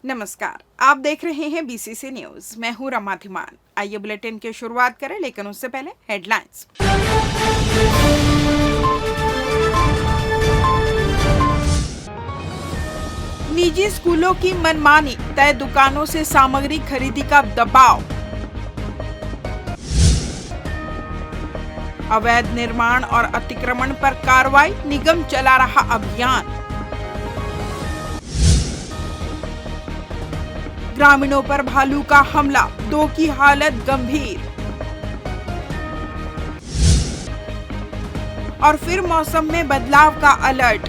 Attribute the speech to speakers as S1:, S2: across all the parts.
S1: नमस्कार, आप देख रहे हैं बीसीसी न्यूज। मैं हूं रमा धिमान। आइए बुलेटिन की शुरुआत करें, लेकिन उससे पहले हेडलाइंस। निजी स्कूलों की मनमानी, तय दुकानों से सामग्री खरीदी का दबाव। अवैध निर्माण और अतिक्रमण पर कार्रवाई, निगम चला रहा अभियान। ग्रामीणों पर भालू का हमला, 2 की हालत गंभीर। और फिर मौसम में बदलाव का अलर्ट,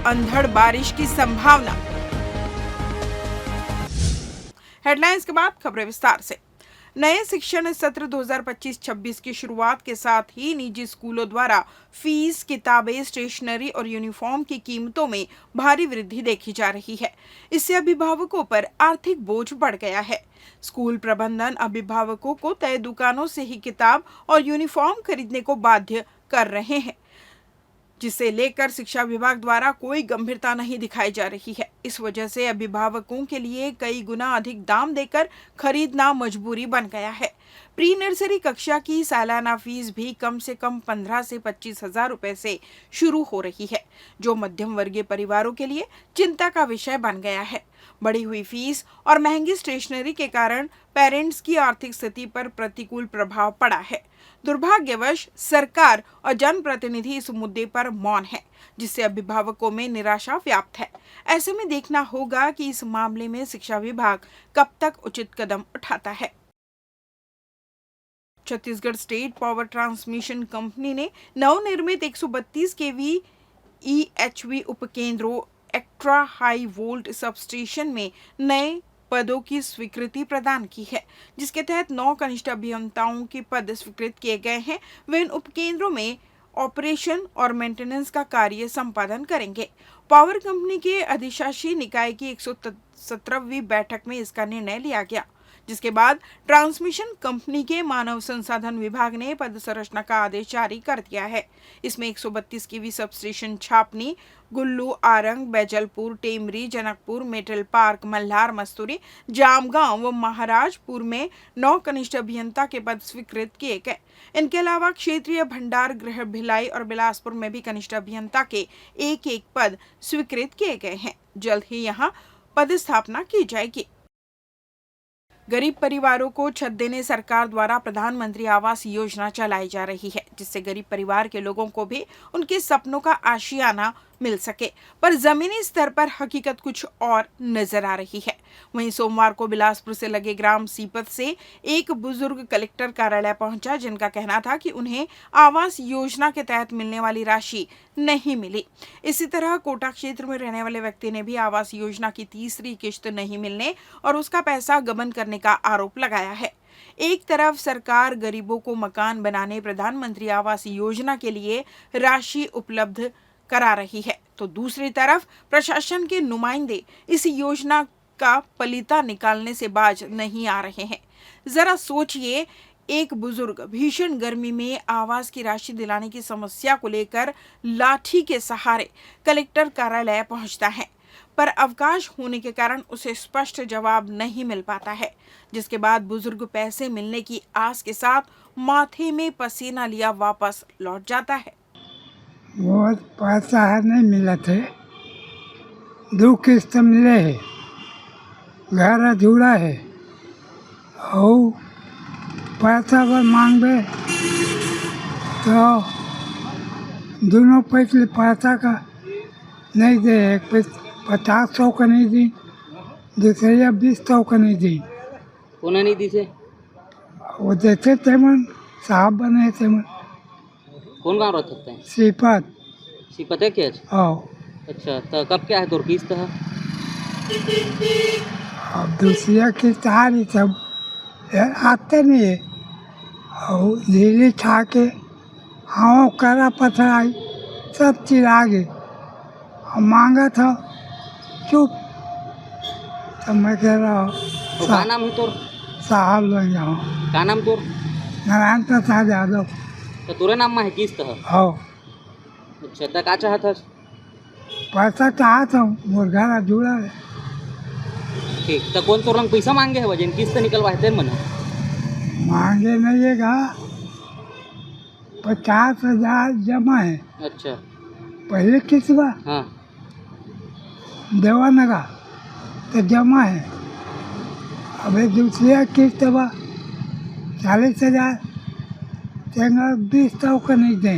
S1: अंधड़ बारिश की संभावना। हेडलाइंस के बाद खबरें विस्तार से। नए शिक्षण सत्र 2025-26 की शुरुआत के साथ ही निजी स्कूलों द्वारा फीस, किताबें, स्टेशनरी और यूनिफॉर्म की कीमतों में भारी वृद्धि देखी जा रही है। इससे अभिभावकों पर आर्थिक बोझ बढ़ गया है। स्कूल प्रबंधन अभिभावकों को तय दुकानों से ही किताब और यूनिफॉर्म खरीदने को बाध्य कर रहे हैं, जिसे लेकर शिक्षा विभाग द्वारा कोई गंभीरता नहीं दिखाई जा रही है। इस वजह से अभिभावकों के लिए कई गुना अधिक दाम देकर खरीदना मजबूरी बन गया है। प्री नर्सरी कक्षा की सालाना फीस भी कम से कम 15 से 25 हजार रुपए से शुरू हो रही है, जो मध्यम वर्गीय परिवारों के लिए चिंता का विषय बन गया है। बढ़ी हुई फीस और महंगी स्टेशनरी के कारण पेरेंट्स की आर्थिक स्थिति पर प्रतिकूल प्रभाव पड़ा है। दुर्भाग्यवश सरकार और जनप्रतिनिधि इस मुद्दे पर मौन है, जिससे अभिभावकों में निराशा व्याप्त है। ऐसे में देखना होगा कि इस मामले में शिक्षा विभाग कब तक उचित कदम उठाता है। Chhattisgarh state power transmission company ने नवनिर्मित 132 केवी EHV उपकेंद्रों, एक्स्ट्रा हाई वोल्ट सबस्टेशन में नए पदों की स्वीकृति प्रदान की है, जिसके तहत 9 कनिष्ठ अभियंताओं के पद स्वीकृत किए गए हैं। वे इन उपकेंद्रों में ऑपरेशन और मेंटेनेंस का कार्य संपादन करेंगे। पावर कंपनी के अधिशासी निकाय की 117वीं बैठक में इसका निर्णय लिया गया, जिसके बाद ट्रांसमिशन कंपनी के मानव संसाधन विभाग ने पद संरचना का आदेश जारी कर दिया है। इसमें 132 केवी सबस्टेशन छापनी, गुल्लू, आरंग, बैजलपुर, टेमरी, जनकपुर, मेटल पार्क, मल्हार, मस्तूरी, जामगांव व महाराजपुर में 9 कनिष्ठ अभियंता के पद स्वीकृत किए गए। इनके अलावा क्षेत्रीय भंडार गृह, भिलाई और बिलासपुर में भी कनिष्ठ अभियंता के एक पद स्वीकृत किए गए हैं। जल्द ही यहाँ पदस्थापना की जाएगी। गरीब परिवारों को छत देने सरकार द्वारा प्रधानमंत्री आवास योजना चलाई जा रही है, जिससे गरीब परिवार के लोगों को भी उनके सपनों का आशियाना मिल सके। पर जमीनी स्तर पर हकीकत कुछ और नजर आ रही है। वहीं सोमवार को बिलासपुर से लगे ग्राम सीपत से एक बुजुर्ग कलेक्टर कार्यालय पहुंचा, जिनका कहना था कि उन्हें आवास योजना के तहत मिलने वाली राशि नहीं मिली। इसी तरह कोटा क्षेत्र में रहने वाले व्यक्ति ने भी आवास योजना की तीसरी किश्त नहीं मिलने और उसका पैसा गबन करने का आरोप लगाया है। एक तरफ सरकार गरीबों को मकान बनाने प्रधानमंत्री आवास योजना के लिए राशि उपलब्ध करा रही है, तो दूसरी तरफ प्रशासन के नुमाइंदे इस योजना का पलीता निकालने से बाज नहीं आ रहे हैं। जरा सोचिए, एक बुजुर्ग भीषण गर्मी में आवास की राशि दिलाने की समस्या को लेकर लाठी के सहारे कलेक्टर कार्यालय पहुंचता है, पर अवकाश होने के कारण उसे स्पष्ट जवाब नहीं मिल पाता है, जिसके बाद बुजुर्ग पैसे मिलने की आस के साथ माथे में पसीना लिया वापस लौट जाता है।
S2: वो पैसा नहीं मिला थे, 2 किस्त मिले है, घर अधूरा है और पैसा पर मांगे तो दोनों पैसा का नहीं दे। एक 50-100 का नहीं दी, दूसरे 20-100 का नहीं दी।
S3: कौन नहीं दी से?
S2: वो देते थे मन, साहब बने थे मन।
S3: कौन गाँव रहते हैं?
S2: सीपत
S3: है क्या?
S2: हाँ।
S3: अच्छा, तो कब क्या है तोर किस्त है?
S2: अब दूसरी किस्त आ रही सब आते नहीं है और धीरे छा के हाँ करा पथराई सब चीज आ गई। मांगा था चुप। तो मैं कह रहा हूँ
S3: तो का नाम है तोर?
S2: साहब बन जाऊँ।
S3: का नाम तोर?
S2: नारायण प्रसाद यादव।
S3: तो तोरे नाम में है किस्त है?
S2: हो
S3: अच्छा, तो का चाहत हस?
S2: पैसा चाहता हूँ, मुर्गा ना जुड़ा है।
S3: ठीक, तो कौन तोर लंग पैसा मांगे है वजन किस्त निकलवाए तेन मन?
S2: मांगे नहीं गा, 50,000 जमा है।
S3: अच्छा,
S2: पहले किस्त बा
S3: हाँ,
S2: देवा नगा तो जमा है। अबे दूसरी किस्त बा 40,000, तेंगा 20,000 का नहीं दे।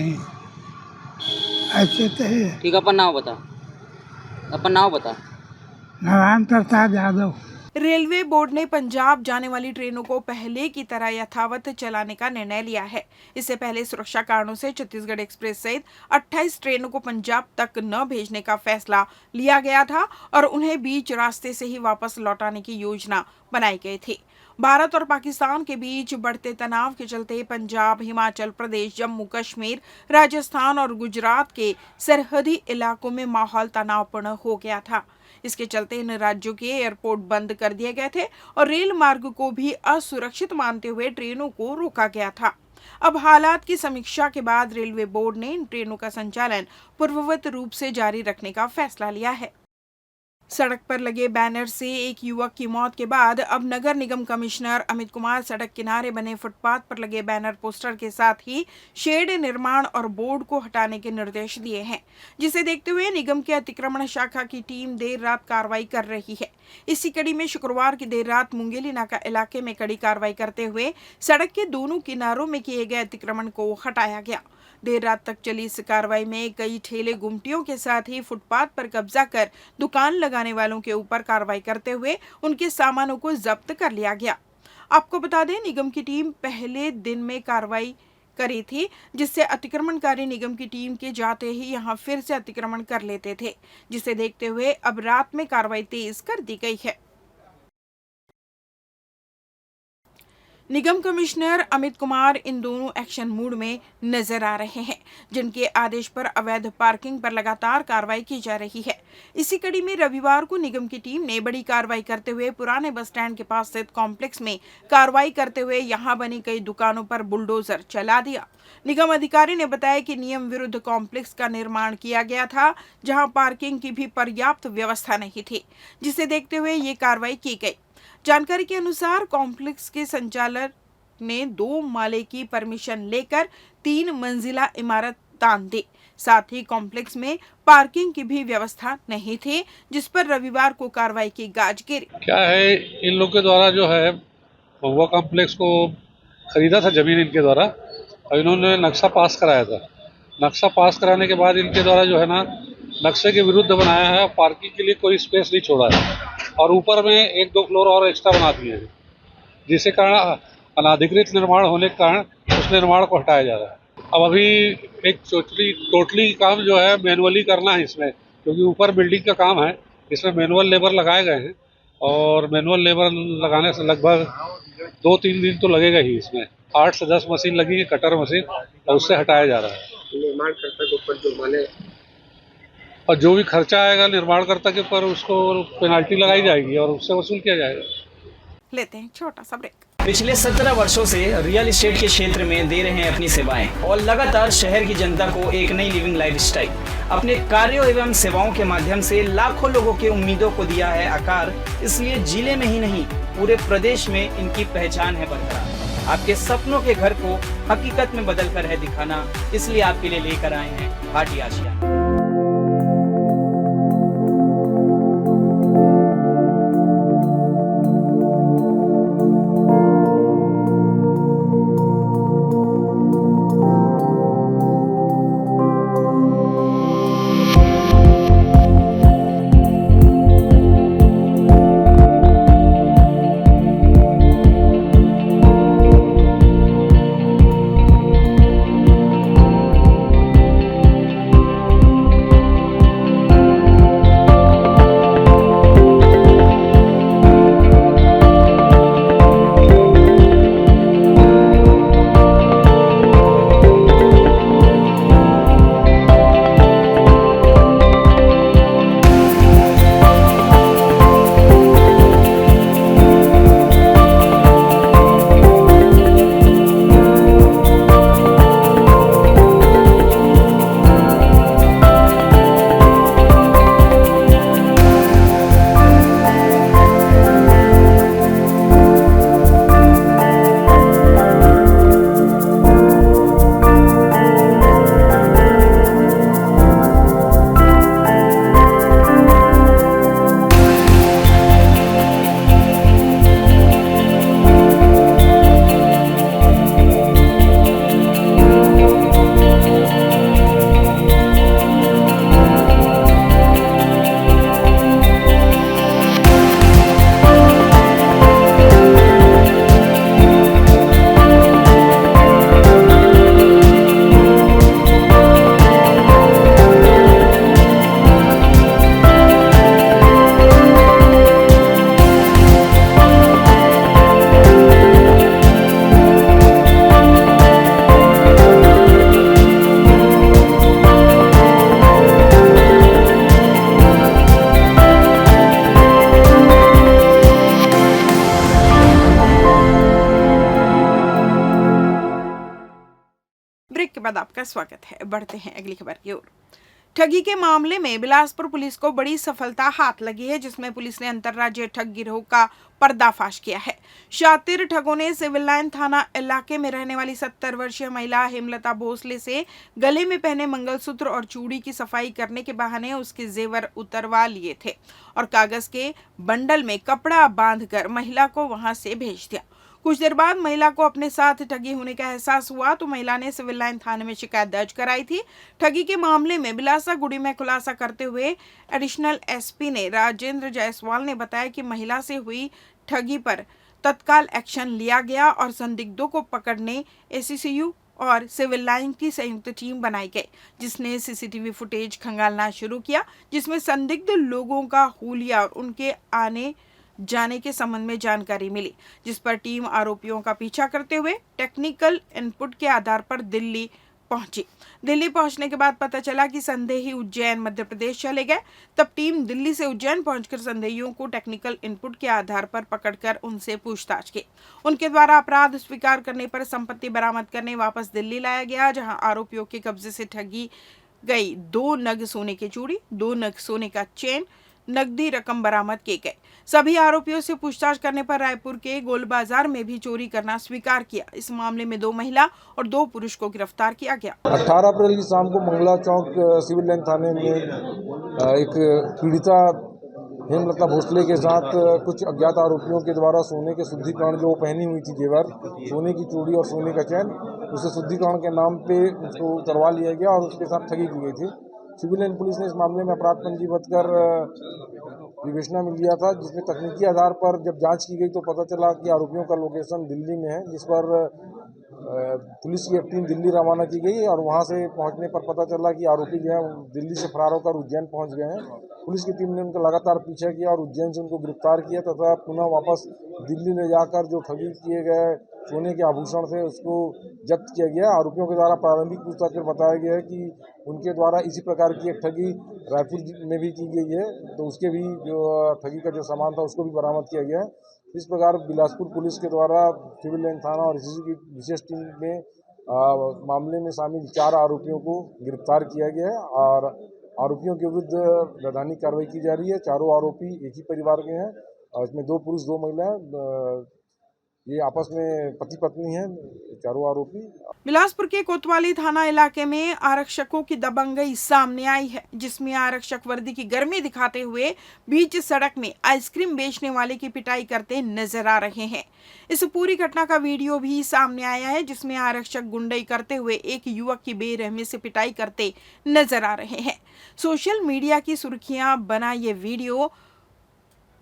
S2: ऐसे तो है।
S3: ठीक, अपन नाम बता, अपन नाम बता।
S2: नारायण प्रसाद यादव।
S1: रेलवे बोर्ड ने पंजाब जाने वाली ट्रेनों को पहले की तरह यथावत चलाने का निर्णय लिया है। इससे पहले सुरक्षा कारणों से छत्तीसगढ़ एक्सप्रेस सहित 28 ट्रेनों को पंजाब तक न भेजने का फैसला लिया गया था और उन्हें बीच रास्ते से ही वापस लौटाने की योजना बनाई गई थी। भारत और पाकिस्तान के बीच बढ़ते तनाव के चलते पंजाब, हिमाचल प्रदेश, जम्मू कश्मीर, राजस्थान और गुजरात के सरहदी इलाकों में माहौल तनावपूर्ण हो गया था। इसके चलते इन राज्यों के एयरपोर्ट बंद कर दिए गए थे और रेल मार्ग को भी असुरक्षित मानते हुए ट्रेनों को रोका गया था। अब हालात की समीक्षा के बाद रेलवे बोर्ड ने इन ट्रेनों का संचालन पूर्ववत रूप से जारी रखने का फैसला लिया है। सड़क पर लगे बैनर से एक युवक की मौत के बाद अब नगर निगम कमिश्नर अमित कुमार सड़क किनारे बने फुटपाथ पर लगे बैनर पोस्टर के साथ ही शेड निर्माण और बोर्ड को हटाने के निर्देश दिए हैं, जिसे देखते हुए निगम के अतिक्रमण शाखा की टीम देर रात कार्रवाई कर रही है। इसी कड़ी में शुक्रवार की देर रात मुंगेली नाका इलाके में कड़ी कार्रवाई करते हुए सड़क के दोनों किनारों में किए गए अतिक्रमण को हटाया गया। देर रात तक चली इस कार्रवाई में कई ठेले गुमटियों के साथ ही फुटपाथ पर कब्जा कर दुकान लगाने वालों के ऊपर कार्रवाई करते हुए उनके सामानों को जब्त कर लिया गया। आपको बता दें, निगम की टीम पहले दिन में कार्रवाई करी थी, जिससे अतिक्रमणकारी निगम की टीम के जाते ही यहां फिर से अतिक्रमण कर लेते थे, जिसे देखते हुए अब रात में कार्रवाई तेज कर दी गई है। निगम कमिश्नर अमित कुमार इन दोनों एक्शन मूड में नजर आ रहे हैं, जिनके आदेश पर अवैध पार्किंग पर लगातार कार्रवाई की जा रही है। इसी कड़ी में रविवार को निगम की टीम ने बड़ी कार्रवाई करते हुए पुराने बस स्टैंड के पास स्थित कॉम्प्लेक्स में कार्रवाई करते हुए यहां बनी कई दुकानों पर बुलडोजर चला दिया। निगम अधिकारी ने बताया कि नियम विरुद्ध कॉम्प्लेक्स का निर्माण किया गया था, जहां पार्किंग की भी पर्याप्त व्यवस्था नहीं थी, जिसे देखते हुए ये कार्रवाई की गई। जानकारी के अनुसार कॉम्प्लेक्स के संचालक ने 2 माले की परमिशन लेकर 3 मंजिला इमारत दान दी। साथ ही कॉम्प्लेक्स में पार्किंग की भी व्यवस्था नहीं थी, जिस पर रविवार को कार्रवाई की गाज गिरी।
S4: क्या है, इन लोग के द्वारा जो है महुआ कॉम्प्लेक्स को खरीदा था जमीन इनके द्वारा और इन्होंने नक्शा पास कराया था। नक्शा पास कराने के बाद इनके द्वारा जो है ना नक्शे के विरुद्ध बनाया है, पार्किंग के लिए कोई स्पेस नहीं छोड़ा है और ऊपर में 1-2 फ्लोर और एक्स्ट्रा बना दिए हैं, जिसके कारण अनाधिकृत निर्माण होने के कारण उस निर्माण को हटाया जा रहा है। अब अभी एक टोटली काम जो है मैनुअली करना है इसमें, क्योंकि ऊपर बिल्डिंग का काम है, इसमें मैनुअल लेबर लगाए गए हैं और मैनुअल लेबर लगाने से लगभग 2-3 दिन तो लगेगा ही। इसमें 8 से 10 मशीन लगी है, कटर मशीन, और उससे हटाया जा रहा है।
S5: निर्माणकर्ता के ऊपर जुर्माने
S4: और जो भी खर्चा आएगा निर्माणकर्ता के ऊपर उसको पेनाल्टी लगाई जाएगी और उससे वसूल किया जाएगा।
S1: लेते हैं छोटा सा ब्रेक।
S6: पिछले 17 वर्षों से रियल एस्टेट के क्षेत्र में दे रहे हैं अपनी सेवाएं और लगातार शहर की जनता को एक नई लिविंग लाइफस्टाइल। अपने कार्यों एवं सेवाओं के माध्यम से लाखों लोगों की उम्मीदों को दिया है आकार। इसलिए जिले में ही नहीं पूरे प्रदेश में इनकी पहचान है बरकरार। आपके सपनों के घर को हकीकत में बदल कर है दिखाना, इसलिए आपके लिए लेकर आए हैं भाटी आशिया।
S1: बाद आपका स्वागत है। बढ़ते हैं अगली खबर की ओर। ठगी के मामले में बिलासपुर पुलिस को बड़ी सफलता हाथ लगी है, जिसमें पुलिस ने अंतर्राज्यीय ठग गिरोह का पर्दाफाश किया है। शातिर ठगों ने सिविल लाइन थाना इलाके में रहने वाली 70 वर्षीय महिला हेमलता भोसले से गले में पहने मंगलसूत्र और चूड़ी की सफाई करने के बहाने उसके जेवर उतरवा लिए थे और कागज के बंडल में कपड़ा बांधकर महिला को वहां से भेज दिया। कुछ देर बाद महिला को अपने साथ ठगी होने का एहसास हुआ तो महिला ने सिविल लाइन थाने में शिकायत दर्ज कराई थी। ठगी के मामले में बिलासागुड़ी में खुलासा करते हुए एडिशनल एसपी ने राजेंद्र जायसवाल ने बताया कि महिला से हुई ठगी पर तत्काल एक्शन लिया गया और संदिग्धों को पकड़ने एसीसीयू और सिविल लाइन की संयुक्त टीम बनाई गई, जिसने सीसीटीवी फुटेज खंगालना शुरू किया, जिसमें संदिग्ध लोगों का हुलिया और उनके आने जाने के संबंध में जानकारी मिली, जिस पर टीम आरोपियों का पीछा करते हुए टेक्निकल इनपुट के आधार पर दिल्ली पहुंची। दिल्ली पहुंचने के बाद पता चला कि संदेही उज्जैन मध्य प्रदेश चले गए। तब टीम दिल्ली से उज्जैन पहुंचकर संदेहियों को टेक्निकल इनपुट के आधार पर पकड़कर उनसे पूछताछ की। उनके द्वारा अपराध स्वीकार करने पर संपत्ति बरामद करने वापस दिल्ली लाया गया, जहां आरोपियों के कब्जे से ठगी गई 2 नग सोने की चूड़ी, 2 नग सोने का चेन, नकदी रकम बरामद किए गए। सभी आरोपियों से पूछताछ करने पर रायपुर के गोल बाजार में भी चोरी करना स्वीकार किया। इस मामले में 2 महिला और 2 पुरुष को गिरफ्तार किया गया।
S5: 18 अप्रैल की शाम को मंगला चौक सिविल लाइन थाने में एक पीड़िता हेमलता भोसले के साथ कुछ अज्ञात आरोपियों के द्वारा सोने के शुद्धिकरण जो पहनी हुई थी जेवर, सोने की चूड़ी और सोने का चैन, उसे शुद्धिकरण के नाम पे उसको उतरवा लिया गया और उसके साथ ठगी की गई थी। सिविल लाइन पुलिस ने इस मामले में अपराध पंजीबद्ध कर विवेचना में लिया था, जिसमें तकनीकी आधार पर जब जांच की गई तो पता चला कि आरोपियों का लोकेशन दिल्ली में है, जिस पर पुलिस की एक टीम दिल्ली रवाना की गई और वहां से पहुंचने पर पता चला कि आरोपी जो है दिल्ली से फरार होकर उज्जैन पहुंच गए हैं। पुलिस की टीम ने उनका लगातार पीछा किया और उज्जैन से उनको गिरफ्तार किया तथा पुनः वापस दिल्ली ले जाकर जो ठगी किए गए सोने के आभूषण थे उसको जब्त किया गया। आरोपियों के द्वारा प्रारंभिक पूछताछ में बताया गया है कि उनके द्वारा इसी प्रकार की एक ठगी रायपुर में भी की गई है, तो उसके भी जो ठगी का जो सामान था उसको भी बरामद किया गया है। इस प्रकार बिलासपुर पुलिस के द्वारा सिविल लाइन थाना और एसीसी की विशेष टीम में मामले में शामिल 4 आरोपियों को गिरफ्तार किया गया है और आरोपियों के विरुद्ध वैधानिक कार्रवाई की जा रही है। चारों आरोपी एक ही परिवार के हैं और इसमें 2 पुरुष 2 महिलाएं, ये आपस में पति पत्नी हैं चारों आरोपी।
S1: बिलासपुर के कोतवाली थाना इलाके में आरक्षकों की दबंगई सामने आई है, जिसमें आरक्षक वर्दी की गर्मी दिखाते हुए बीच सड़क में आइसक्रीम बेचने वाले की पिटाई करते नजर आ रहे हैं। इस पूरी घटना का वीडियो भी सामने आया है, जिसमें आरक्षक गुंडई करते हुए एक युवक की बेरहमी से पिटाई करते नजर आ रहे हैं। सोशल मीडिया की सुर्खियां बना ये वीडियो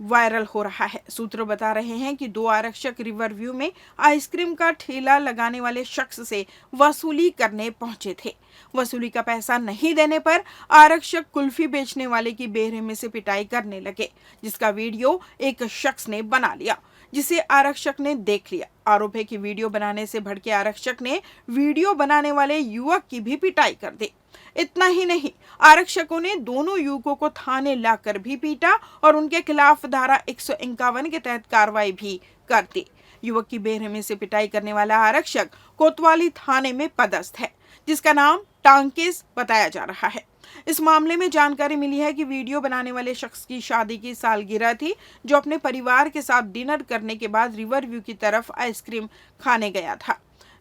S1: वायरल हो रहा है। सूत्र बता रहे हैं कि 2 आरक्षक रिवर व्यू में आइसक्रीम का ठेला लगाने वाले शख्स से वसूली करने पहुंचे थे। वसूली का पैसा नहीं देने पर आरक्षक कुल्फी बेचने वाले की बेरहमी से पिटाई करने लगे, जिसका वीडियो एक शख्स ने बना लिया, जिसे आरक्षक ने देख लिया। आरोप है कि वीडियो बनाने से भड़के आरक्षक ने वीडियो बनाने वाले युवक की भी पिटाई कर दी। इतना ही नहीं, आरक्षकों ने दोनों युवकों को थाने लाकर भी पीटा और उनके खिलाफ धारा 151 के तहत कार्रवाई भी कर दी। युवक की बेरहमी से पिटाई करने वाला आरक्षक कोतवाली थाने में पदस्थ है, जिसका नाम टांकेस बताया जा रहा है। इस मामले में जानकारी मिली है कि वीडियो बनाने वाले शख्स की शादी की सालगिरह थी, जो अपने परिवार के साथ डिनर करने के बाद रिवर व्यू की तरफ आइसक्रीम खाने गया था।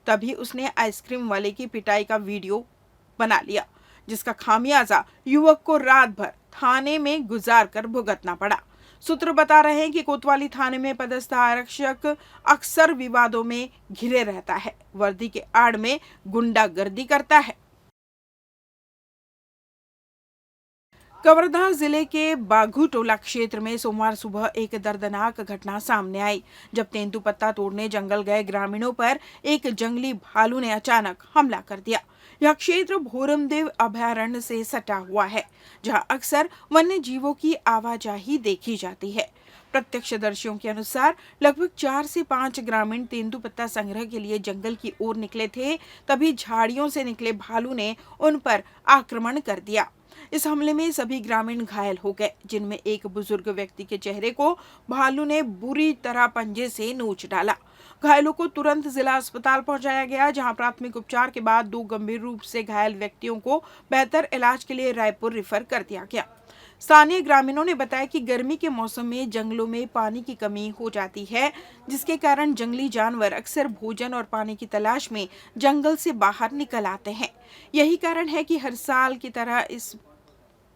S1: तभी उसने आइसक्रीम वाले की पिटाई का वीडियो बना लिया, जिसका खामियाजा युवक को रात भर थाने में गुजार कर भुगतना पड़ा। सूत्र बता रहे हैं कि कोतवाली थाने में पदस्थ आरक्षक अक्सर विवादों में घिरे रहता है, वर्दी के आड़ में गुंडागर्दी करता है। कवर्धा जिले के बाघू टोला क्षेत्र में सोमवार सुबह एक दर्दनाक घटना सामने आई, जब तेंदुपत्ता तोड़ने जंगल गए ग्रामीणों पर एक जंगली भालू ने अचानक हमला कर दिया। यह क्षेत्र भोरमदेव अभयारण्य से सटा हुआ है, जहां अक्सर वन्य जीवों की आवाजाही देखी जाती है। प्रत्यक्षदर्शियों के अनुसार लगभग 4 से 5 ग्रामीण तेंदुपत्ता संग्रह के लिए जंगल की ओर निकले थे, तभी झाड़ियों से निकले भालू ने उन पर आक्रमण कर दिया। इस हमले में सभी ग्रामीण घायल हो गए, जिनमें एक बुजुर्ग व्यक्ति के चेहरे को भालू ने बुरी तरह पंजे से नोच डाला। घायलों को तुरंत जिला अस्पताल पहुंचाया गया, जहां प्राथमिक उपचार के बाद 2 गंभीर रूप से घायल व्यक्तियों को बेहतर इलाज के लिए रायपुर रेफर कर दिया गया। स्थानीय ग्रामीणों ने बताया कि गर्मी के मौसम में जंगलों में पानी की कमी हो जाती है, जिसके कारण जंगली जानवर अक्सर भोजन और पानी की तलाश में जंगल से बाहर निकल आते हैं। यही कारण है कि हर साल की तरह इस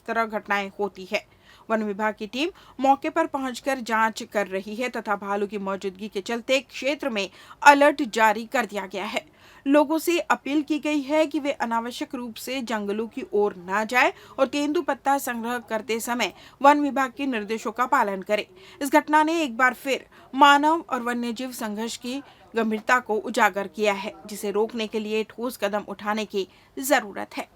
S1: तरह घटनाएं होती है। वन विभाग की टीम मौके पर पहुंचकर जांच कर रही है तथा भालू की मौजूदगी के चलते क्षेत्र में अलर्ट जारी कर दिया गया है। लोगों से अपील की गई है कि वे अनावश्यक रूप से जंगलों की ओर न जाएं और तेंदुपत्ता संग्रह करते समय वन विभाग के निर्देशों का पालन करें। इस घटना ने एक बार फिर मानव और वन्यजीव संघर्ष की गंभीरता को उजागर किया है, जिसे रोकने के लिए ठोस कदम उठाने की जरूरत है।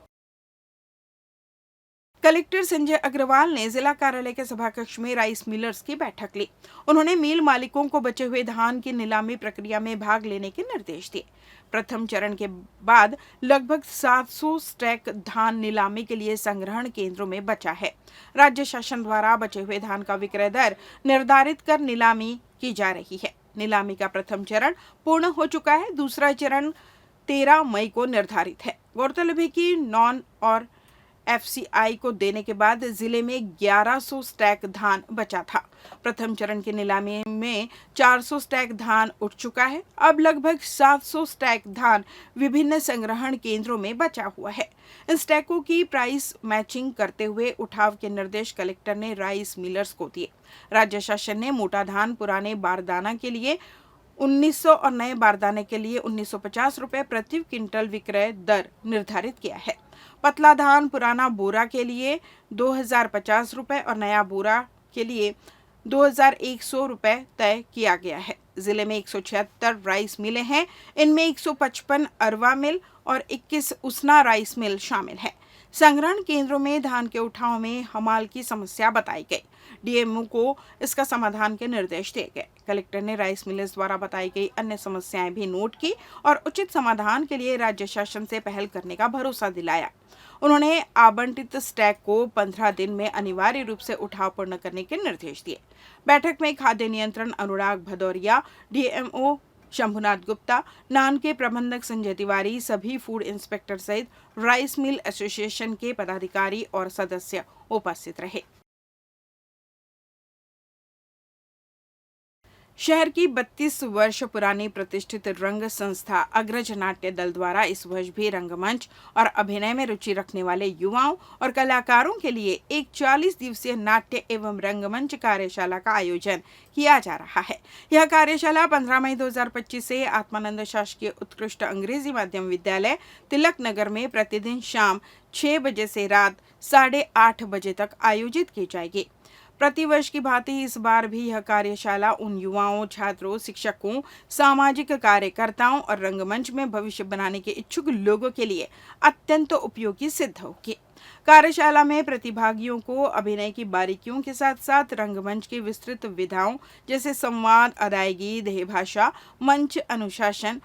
S1: कलेक्टर संजय अग्रवाल ने जिला कार्यालय के सभाकक्ष में राइस मिलर्स की बैठक ली। उन्होंने मिल मालिकों को बचे हुए धान की नीलामी प्रक्रिया में भाग लेने के निर्देश दिए। प्रथम चरण के बाद लगभग 700 स्टैक धान नीलामी के लिए संग्रहण केंद्रों में बचा है। राज्य शासन द्वारा बचे हुए धान का विक्रय दर निर्धारित कर नीलामी की जा रही है। नीलामी का प्रथम चरण पूर्ण हो चुका है। दूसरा चरण 13 मई को निर्धारित है। गौरतलब है कि नॉन और FCI को देने के बाद जिले में 1100 स्टैक धान बचा था। प्रथम चरण की नीलामी में 400 स्टैक धान उठ चुका है। अब लगभग 700 स्टैक धान विभिन्न संग्रहण केंद्रों में बचा हुआ है। इन स्टैकों की प्राइस मैचिंग करते हुए उठाव के निर्देश कलेक्टर ने राइस मिलर्स को दिए। राज्य शासन ने मोटा धान पुराने बारदाना के लिए 1900 और नए बारदाने के लिए 1950 रुपए प्रति क्विंटल विक्रय दर निर्धारित किया है। पतला धान पुराना बोरा के लिए 2050 रुपए और नया बोरा के लिए 2100 रुपए तय किया गया है। जिले में 176 राइस मिलें हैं। इनमें 155 अरवा मिल और 21 उसना राइस मिल शामिल है। संग्रहण केंद्रों में धान के उठाव में हमाल की समस्या बताई गई। DMO को इसका समाधान के निर्देश दिए गए। कलेक्टर ने राइस मिलर्स द्वारा बताई गई अन्य समस्याएं भी नोट की और उचित समाधान के लिए राज्य शासन से पहल करने का भरोसा दिलाया। उन्होंने आवंटित स्टैक को 15 दिन में अनिवार्य रूप से उठाव पूर्ण करने के निर्देश दिए। बैठक में खाद्य नियंत्रण अनुराग भदौरिया, DMO शंभुनाथ गुप्ता, नान के प्रबंधक संजय तिवारी, सभी फूड इंस्पेक्टर सहित राइस मिल एसोसिएशन के पदाधिकारी और सदस्य उपस्थित रहे। शहर की 32 वर्ष पुरानी प्रतिष्ठित रंग संस्था अग्रज नाट्य दल द्वारा इस वर्ष भी रंगमंच और अभिनय में रुचि रखने वाले युवाओं और कलाकारों के लिए एक 40 दिवसीय नाट्य एवं रंगमंच कार्यशाला का आयोजन किया जा रहा है। यह कार्यशाला 15 मई 2025 से आत्मानंद शासकीय उत्कृष्ट अंग्रेजी माध्यम विद्यालय तिलक नगर में प्रतिदिन शाम 6 बजे से रात 8:30 बजे तक आयोजित की जाएगी। प्रतिवर्ष की भांति इस बार भी यह कार्यशाला उन युवाओं, छात्रों, शिक्षकों, सामाजिक कार्यकर्ताओं और रंगमंच में भविष्य बनाने के इच्छुक लोगों के लिए अत्यंत उपयोगी सिद्ध होगी। कार्यशाला में प्रतिभागियों को अभिनय की बारीकियों के साथ साथ रंगमंच की विस्तृत विधाओं जैसे संवाद, अदायगी, देह भाषा, मंच अनुशासन,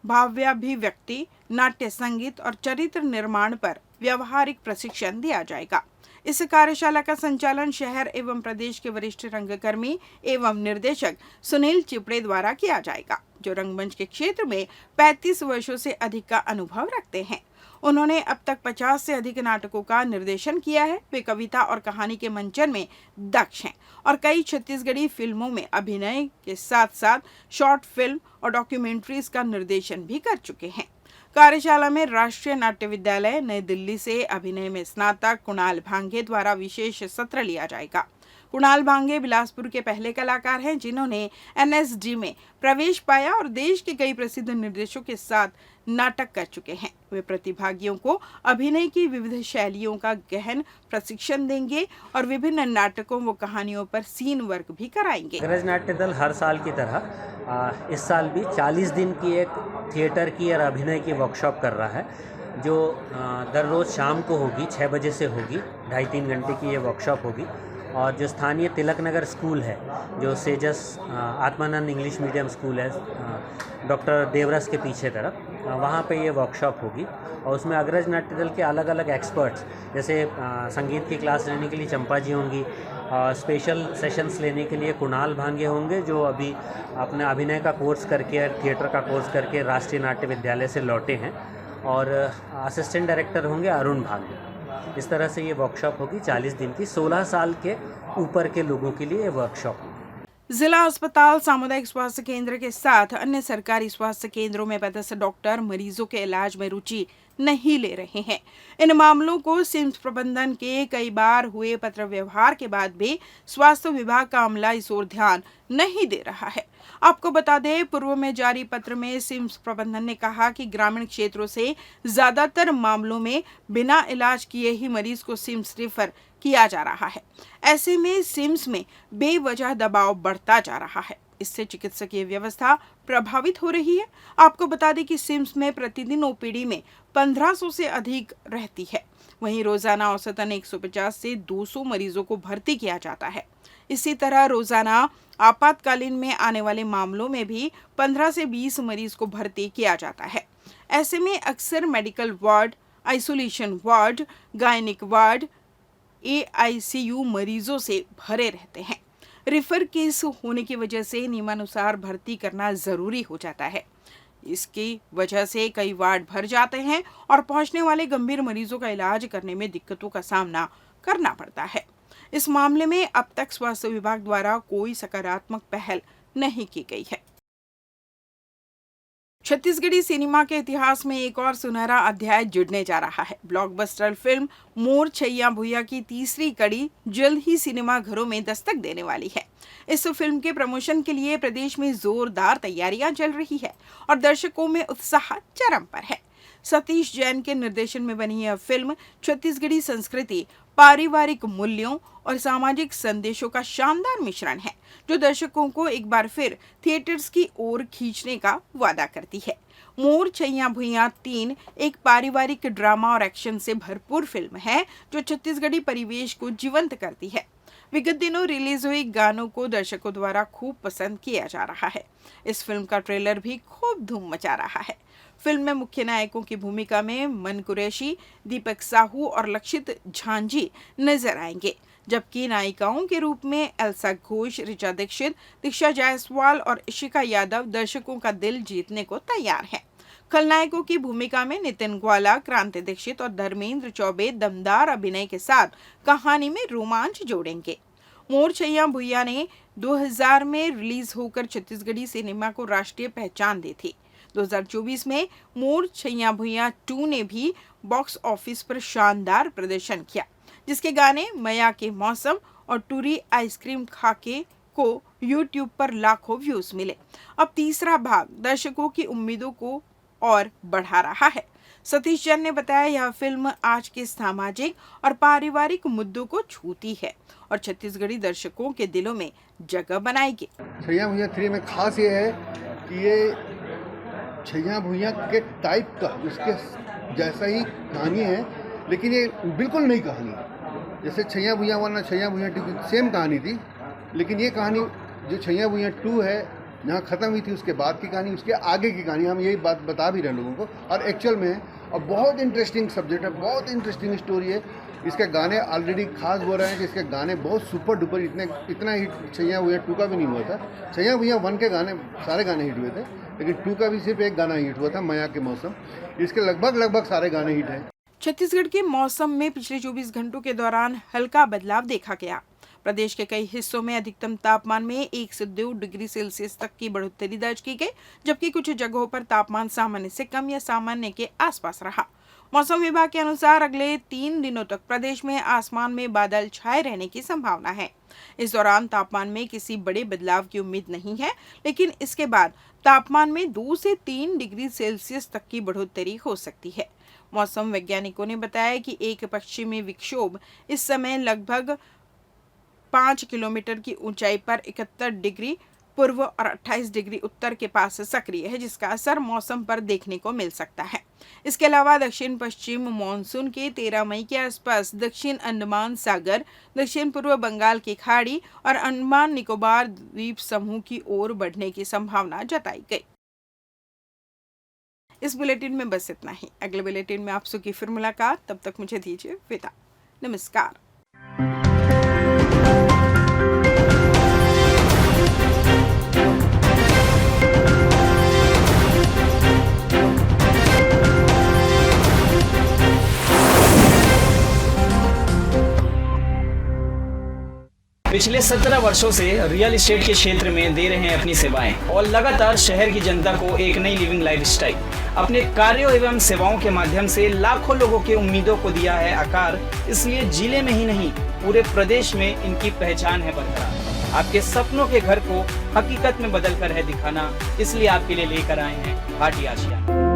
S1: भाव्याभिव्यक्ति, नाट्य संगीत और चरित्र निर्माण पर व्यवहारिक प्रशिक्षण दिया जाएगा। इस कार्यशाला का संचालन शहर एवं प्रदेश के वरिष्ठ रंगकर्मी एवं निर्देशक सुनील चिपड़े द्वारा किया जाएगा, जो रंगमंच के क्षेत्र में 35 वर्षों से अधिक का अनुभव रखते हैं। उन्होंने अब तक 50 से अधिक नाटकों का निर्देशन किया है। वे कविता और कहानी के मंचन में दक्ष हैं और कई छत्तीसगढ़ी फिल्मों में अभिनय के साथ साथ शॉर्ट फिल्म और डॉक्यूमेंट्रीज का निर्देशन भी कर चुके हैं। कार्यशाला में राष्ट्रीय नाट्य विद्यालय नई दिल्ली से अभिनय में स्नातक कुणाल भांगे द्वारा विशेष सत्र लिया जाएगा। कुणाल भांगे बिलासपुर के पहले कलाकार हैं जिन्होंने NSD में प्रवेश पाया और देश के कई प्रसिद्ध निर्देशकों के साथ नाटक कर चुके हैं। वे प्रतिभागियों को अभिनय की विविध शैलियों का गहन प्रशिक्षण देंगे और विभिन्न नाटकों व कहानियों पर सीन वर्क भी कराएंगे।
S7: अग्रज नाट्य दल हर साल की तरह इस साल भी 40 दिन की एक थिएटर की और अभिनय की वर्कशॉप कर रहा है, जो दर रोज़ शाम को होगी, 6 बजे से होगी। 2.5-3 घंटे की ये वर्कशॉप होगी और जो स्थानीय तिलक नगर स्कूल है, जो sages Atmanand English medium school है, डॉक्टर देवरस के पीछे तरफ, वहाँ पे ये वर्कशॉप होगी और उसमें अग्रज नाट्य दल के अलग अलग एक्सपर्ट्स, जैसे संगीत की क्लास लेने के लिए चंपा जी होंगी, स्पेशल सेशंस लेने के लिए कुणाल भांगे होंगे जो अभी अपने अभिनय का कोर्स करके, थिएटर का कोर्स करके राष्ट्रीय नाट्य विद्यालय से लौटे हैं, और असिस्टेंट डायरेक्टर होंगे अरुण भांगे। इस तरह से ये वर्कशॉप होगी 40 दिन की, 16 साल के ऊपर के लोगों के लिए ये वर्कशॉप होगी।
S1: जिला अस्पताल, सामुदायिक स्वास्थ्य केंद्र के साथ अन्य सरकारी स्वास्थ्य केंद्रों में पदस्थ डॉक्टर मरीजों के इलाज में रुचि नहीं ले रहे हैं। इन मामलों को सिम्स प्रबंधन के कई बार हुए पत्र व्यवहार के बाद भी स्वास्थ्य विभाग का अमला इस ओर ध्यान नहीं दे रहा है। आपको बता दें, पूर्व में जारी पत्र में सिम्स प्रबंधन ने कहा कि ग्रामीण क्षेत्रों से ज्यादातर मामलों में बिना इलाज किए ही मरीज को सिम्स रेफर किया जा रहा है। ऐसे में सिम्स में बेवजह दबाव बढ़ता जा रहा है, इससे चिकित्सकीय व्यवस्था प्रभावित हो रही है। आपको बता दें कि सिम्स में प्रतिदिन ओपीडी में 1500 से अधिक रहती है। वहीं रोजाना औसतन 150 से 200 मरीजों को भर्ती किया जाता है। इसी तरह रोजाना आपातकालीन में आने वाले मामलों में भी 15 से 20 मरीज को भर्ती किया जाता है। ऐसे में अक्सर medical ward, isolation ward, gynaec ward, AICU मरीजों से भरे रहते हैं। रेफर केस होने की वजह से नियमानुसार भर्ती करना जरूरी हो जाता है। इसकी वजह से कई वार्ड भर जाते हैं और पहुंचने वाले गंभीर मरीजों का इलाज करने में दिक्कतों का सामना करना पड़ता है। इस मामले में अब तक स्वास्थ्य विभाग द्वारा कोई सकारात्मक पहल नहीं की गई है। छत्तीसगढ़ी सिनेमा के इतिहास में एक और सुनहरा अध्याय जुड़ने जा रहा है। ब्लॉकबस्टर फिल्म मोर छैया भुइयां की तीसरी कड़ी जल्द ही सिनेमा घरों में दस्तक देने वाली है। इस फिल्म के प्रमोशन के लिए प्रदेश में जोरदार तैयारियां चल रही है और दर्शकों में उत्साह चरम पर है। सतीश जैन के निर्देशन में बनी यह फिल्म छत्तीसगढ़ी संस्कृति, पारिवारिक मूल्यों और सामाजिक संदेशों का शानदार मिश्रण है, जो दर्शकों को एक बार फिर थिएटर्स की ओर खींचने का वादा करती है। मोर छैया भुइयां 3 एक पारिवारिक ड्रामा और एक्शन से भरपूर फिल्म है, जो छत्तीसगढ़ी परिवेश को जीवंत करती है। विगत दिनों रिलीज हुई गानों को दर्शकों द्वारा खूब पसंद किया जा रहा है। इस फिल्म का ट्रेलर भी खूब धूम मचा रहा है। फिल्म में मुख्य नायकों की भूमिका में मन कुरैशी, दीपक साहू और लक्षित झांझी नजर आएंगे, जबकि नायिकाओं के रूप में एल्सा घोष, ऋचा दीक्षित, दीक्षा जायसवाल और इशिका यादव दर्शकों का दिल जीतने को तैयार हैं। खलनायकों की भूमिका में नितिन ग्वाला, क्रांति दीक्षित और धर्मेंद्र चौबे दमदार अभिनय के साथ कहानी में रोमांच जोड़ेंगे। मोर छैया भुइयां ने 2000 में रिलीज होकर छत्तीसगढ़ी सिनेमा को राष्ट्रीय पहचान दी थी। 2024 में मोर छैया भुइयां 2 ने भी बॉक्स ऑफिस पर शानदार प्रदर्शन किया, जिसके गाने मया के मौसम और टूरी आइसक्रीम खाके को YouTube पर लाखों व्यूज मिले। अब तीसरा भाग दर्शकों की उम्मीदों को और बढ़ा रहा है। सतीश जैन ने बताया, यह फिल्म आज के सामाजिक और पारिवारिक मुद्दों को छूती है और छत्तीसगढ़ी दर्शकों के दिलों में जगह बनाएगी।
S8: छैया भुइयां 3 में खास ये है कि ये छैया भुइयां के टाइप का, उसके जैसा ही कहानी है, लेकिन ये बिल्कुल नई कहानी है। जैसे छैया भुइयां 1 और छैया भुइयां 2 की सेम कहानी थी, लेकिन ये कहानी जो छैया भुइयां 2 है, जहाँ ख़त्म हुई थी उसके बाद की कहानी, उसके आगे की कहानी, हम यही बात बता भी रहे हैं लोगों को, और एक्चुअल में और बहुत इंटरेस्टिंग सब्जेक्ट है, बहुत इंटरेस्टिंग स्टोरी है। इसके गाने ऑलरेडी खास हो रहे हैं कि इसके गाने बहुत सुपर डुपर, इतना हिट छैया भुइयां 2 का भी नहीं हुआ था। छैया भुइयां 1 के गाने सारे गाने हिट हुए थे, लेकिन 2 का भी सिर्फ एक गाना हिट हुआ था, मया के मौसम। इसके लगभग सारे गाने हिट हैं।
S1: छत्तीसगढ़ के मौसम में पिछले 24 घंटों के दौरान हल्का बदलाव देखा गया। प्रदेश के कई हिस्सों में अधिकतम तापमान में 1 से 2 डिग्री सेल्सियस तक की बढ़ोतरी दर्ज की गई, जबकि कुछ जगहों पर तापमान सामान्य से कम या सामान्य के आसपास रहा। मौसम विभाग के अनुसार अगले 3 दिनों तक प्रदेश में आसमान में बादल छाए रहने की संभावना है। इस दौरान तापमान में किसी बड़े बदलाव की उम्मीद नहीं है, लेकिन इसके बाद तापमान में 2 से 3 डिग्री सेल्सियस तक की बढ़ोतरी हो सकती है। मौसम वैज्ञानिकों ने बताया कि एक पश्चिमी विक्षोभ इस समय लगभग 5 किलोमीटर की ऊंचाई पर 71 डिग्री पूर्व और 28 डिग्री उत्तर के पास सक्रिय है, जिसका असर मौसम पर देखने को मिल सकता है। इसके अलावा दक्षिण पश्चिम मॉनसून के 13 मई के आसपास दक्षिण अंडमान सागर, दक्षिण पूर्व बंगाल की खाड़ी और अंडमान निकोबार द्वीप समूह की ओर बढ़ने की संभावना जताई गई। इस बुलेटिन में बस इतना ही। अगले बुलेटिन में आपसे की फिर मुलाकात, तब तक मुझे दीजिए विदा। नमस्कार।
S6: पिछले 17 वर्षों से रियल एस्टेट के क्षेत्र में दे रहे हैं अपनी सेवाएं और लगातार शहर की जनता को एक नई लिविंग लाइफस्टाइल। अपने कार्यों एवं सेवाओं के माध्यम से लाखों लोगों की उम्मीदों को दिया है आकार। इसलिए जिले में ही नहीं, पूरे प्रदेश में इनकी पहचान है बरकरार। आपके सपनों के घर को हकीकत में बदल कर है दिखाना, इसलिए आपके लिए लेकर आए हैं भाटी आशिया।